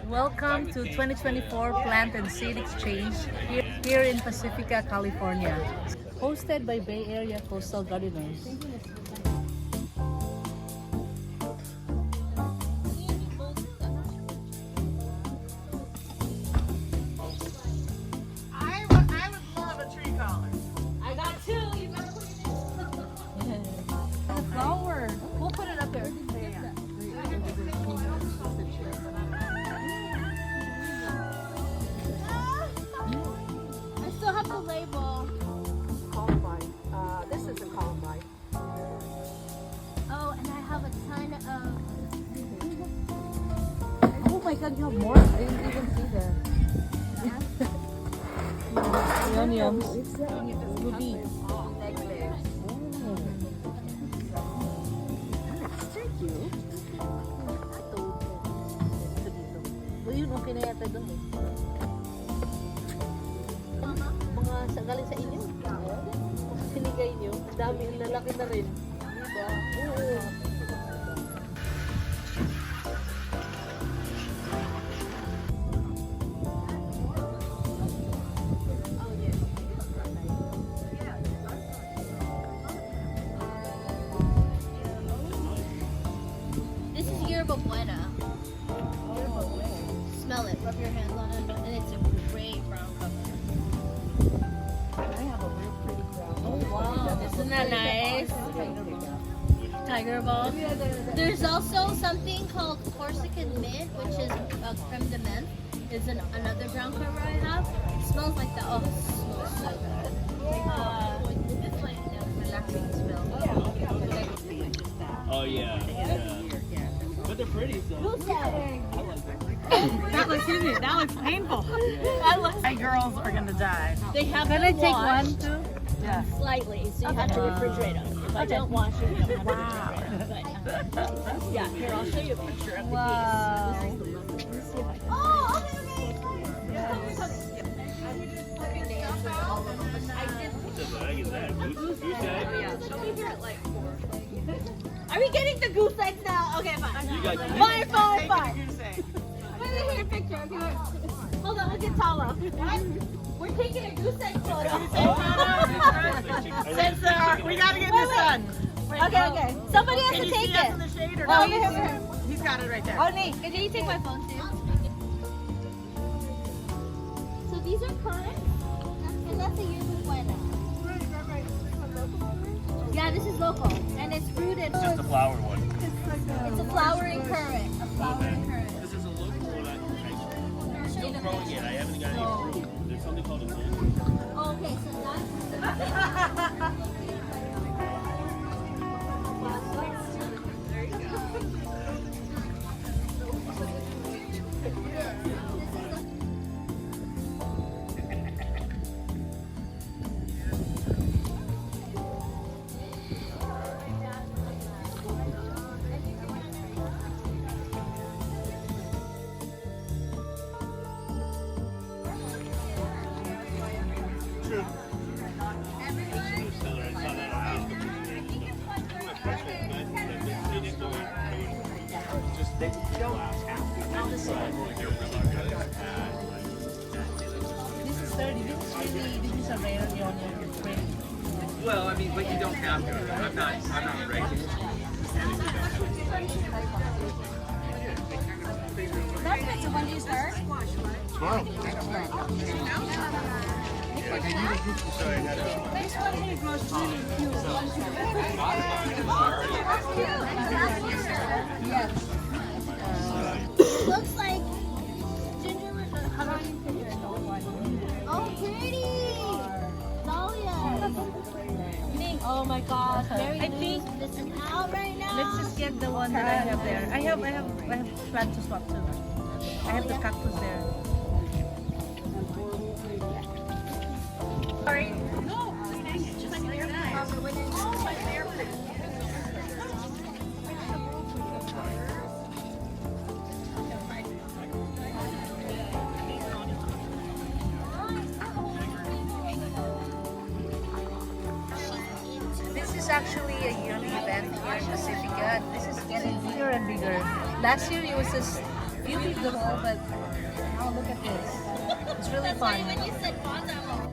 Welcome to 2024 Plant and Seed Exchange here in Pacifica, California. Hosted by Bay Area Coastal Gardeners. I would love a tree collar. I got two. You better put it in. The flower. We'll put it up there. I still have the label. Columbine. This is a Columbine. Oh, and I have a ton of. Oh my God, you have more? I didn't even see that. Yum. Ruby. Yun, okay na yata doon eh. Mga galing sa inyo. Sinigay nyo. Ang dami, lalaki na rin. Diba? Oo. This is Yerba Buena. Smell it. Rub your hands on it, and it's a great brown color. I have a real pretty brown. Oh wow! Isn't that nice? Tiger balm. There's also something called Corsican mint, which is creme de menthe. It's another brown cover I have. It smells like that. Oh, it smells so good. It's like a relaxing smell. Oh yeah. But they're pretty, so. That looks, excuse me, that looks painful. That looks. My girls are gonna die. They have Can I been take washed one too? Yeah. slightly, so you have to refrigerate them. If I don't wash it, you don't have to refrigerate them. But, yeah, here, I'll show you a picture of the Wow. piece. Oh, okay. Are we getting the goose eggs now? Okay, fine. Fine. Wait, here's a picture. Okay, hold on, let's get taller. We're taking a goose egg photo. Since we gotta get this done. Okay. Somebody has Can to you take see us it. in the shade or Oh, not? here. He's got it right there. Oh, Nate, can you take my phone too? So these are currants, and that's a Yerba Buena. Yeah, this is local, and it's rooted. Just the flower one. It's a flowering currant. A flowering currant. This is a local one. I'm still growing it. I haven't got any fruit. There's something called a mint. Oh, okay, so that's. This is 30. This is a rare onion. It's pretty. Well, I mean, but you don't have to. I'm not racing. So when do you start? Tomorrow. Looks like ginger. How do you figure it? Oh, pretty! Dahlias. Oh my gosh, Mary I think this is out right now. let's just get the one that I have there. I have plant to swap too. I have the cactus there. Sorry. No, just like your knife. Oh, my favorite. This is actually a yearly event here in Pacifica. This is getting bigger and bigger. Last year it was just few You leave them all, but now look at this. It's really That's why fun. when you said pause, I'm like,